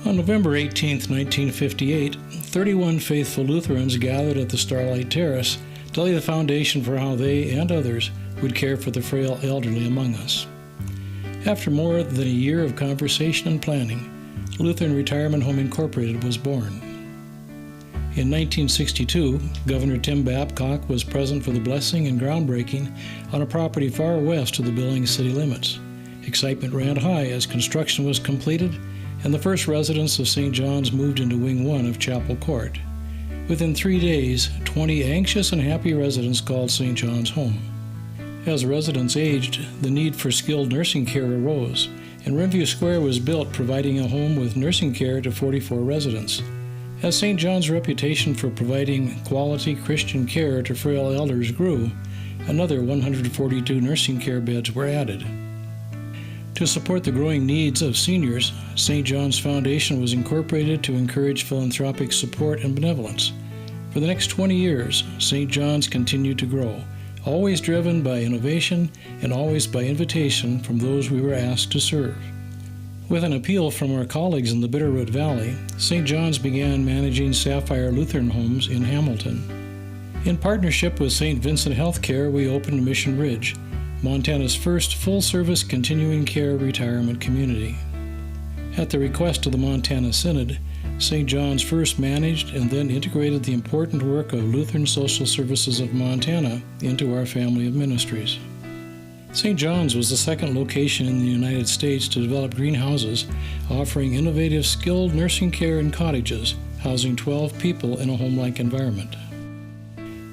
On November 18, 1958, 31 faithful Lutherans gathered at the Starlight Terrace to lay the foundation for how they and others would care for the frail elderly among us. After more than a year of conversation and planning, Lutheran Retirement Home Incorporated was born. In 1962, Governor Tim Babcock was present for the blessing and groundbreaking on a property far west of the Billings city limits. Excitement ran high as construction was completed and the first residents of St. John's moved into Wing 1 of Chapel Court. Within 3 days, 20 anxious and happy residents called St. John's home. As residents aged, the need for skilled nursing care arose, and Rimview Square was built, providing a home with nursing care to 44 residents. As St. John's reputation for providing quality Christian care to frail elders grew, another 142 nursing care beds were added. To support the growing needs of seniors, St. John's Foundation was incorporated to encourage philanthropic support and benevolence. For the next 20 years, St. John's continued to grow, always driven by innovation and always by invitation from those we were asked to serve. With an appeal from our colleagues in the Bitterroot Valley, St. John's began managing Sapphire Lutheran Homes in Hamilton. In partnership with St. Vincent Healthcare, we opened Mission Ridge, Montana's first full-service continuing care retirement community. At the request of the Montana Synod, St. John's first managed and then integrated the important work of Lutheran Social Services of Montana into our family of ministries. St. John's was the second location in the United States to develop greenhouses, offering innovative skilled nursing care in cottages, housing 12 people in a home-like environment.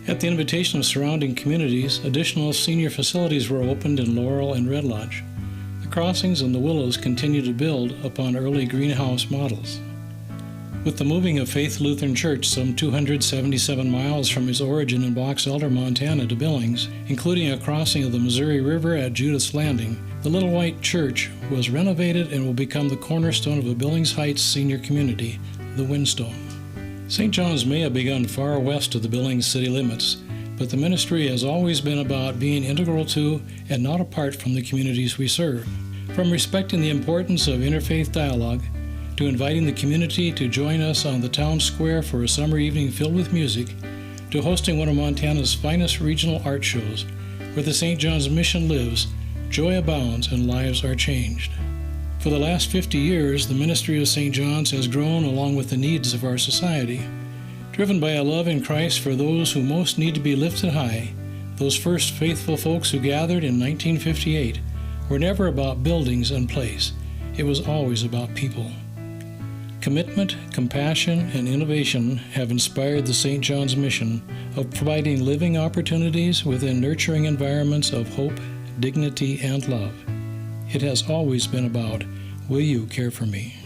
At the invitation of surrounding communities, additional senior facilities were opened in Laurel and Red Lodge. The Crossings and the Willows continue to build upon early greenhouse models. With the moving of Faith Lutheran Church some 277 miles from its origin in Box Elder, Montana to Billings, including a crossing of the Missouri River at Judith's Landing, the Little White Church was renovated and will become the cornerstone of a Billings Heights senior community, the Windstone. St. John's may have begun far west of the Billings city limits, but the ministry has always been about being integral to and not apart from the communities we serve. From respecting the importance of interfaith dialogue, to inviting the community to join us on the town square for a summer evening filled with music, to hosting one of Montana's finest regional art shows, where the St. John's mission lives, joy abounds and lives are changed. For the last 50 years, the ministry of St. John's has grown along with the needs of our society. Driven by a love in Christ for those who most need to be lifted high, those first faithful folks who gathered in 1958 were never about buildings and place. It was always about people. Commitment, compassion, and innovation have inspired the St. John's mission of providing living opportunities within nurturing environments of hope, dignity, and love. It has always been about, will you care for me?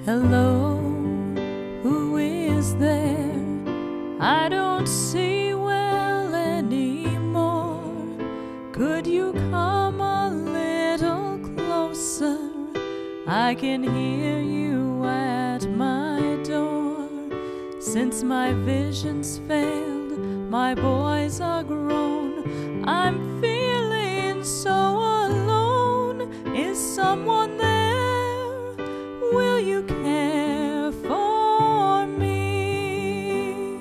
Hello, who is there? I don't see well anymore. Could you come a little closer? I can hear you at my door. Since my vision's failed, my boys are grown. I'm feeling so alone. Is someone there? Will you care for me?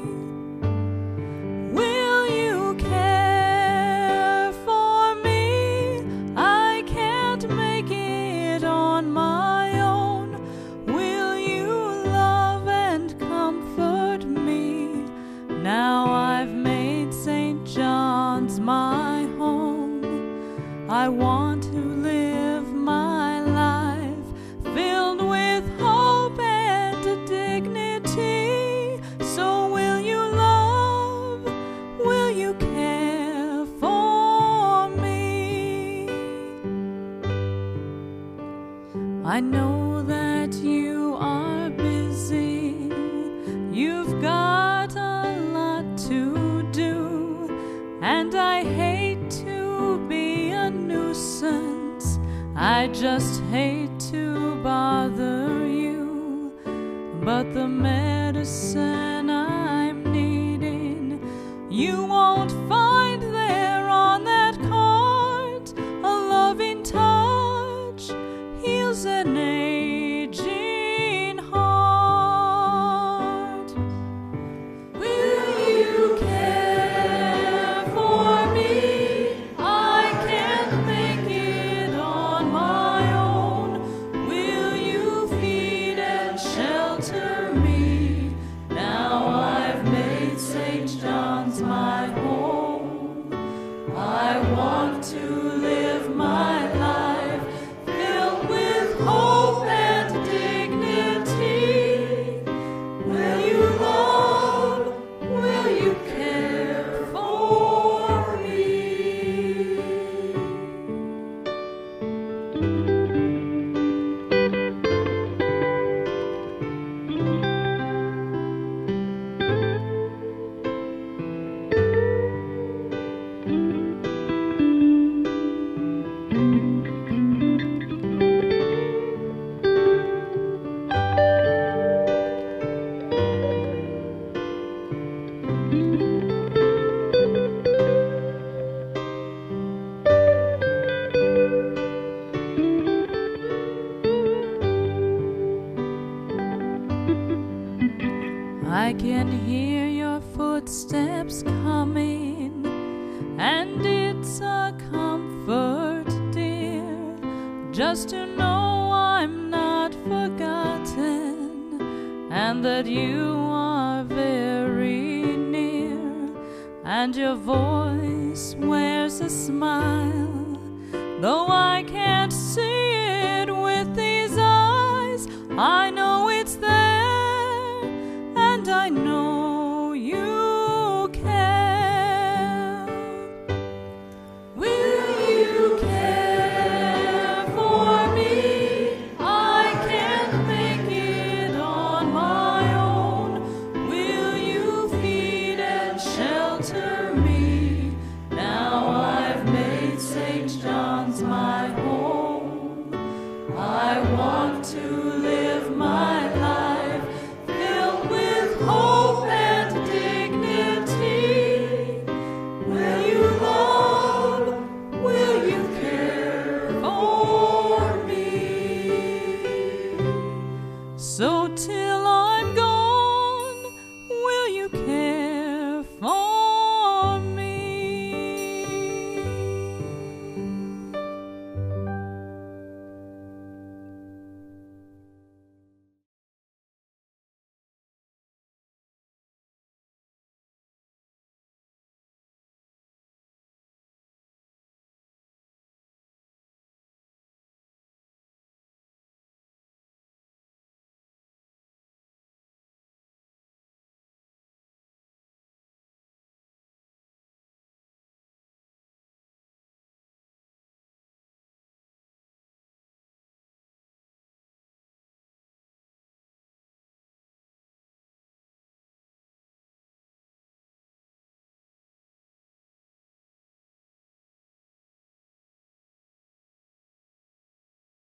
Will you care for me? I can't make it on my own. Will you love and comfort me? Now I've made St. John's my home. I want to live my life filled with hope and dignity. So will you love? Will you care for me? I know that you are busy. You've got a lot to do, and I hate to be I just hate to bother you, but the medicine I'm needing, you won't find there on that card. A loving touch heals an aging heart. Will you care for me? I can't make it on my own. Will you feed and shelter me? Now I've made St. John's my home. I want to live my life filled with hope and dignity. Will you love? Will you care for me? I can hear your footsteps coming, and it's a comfort, dear, just to know I'm not forgotten, and that you are very near, and your voice wears a smile. Though I can't see it with these eyes, I know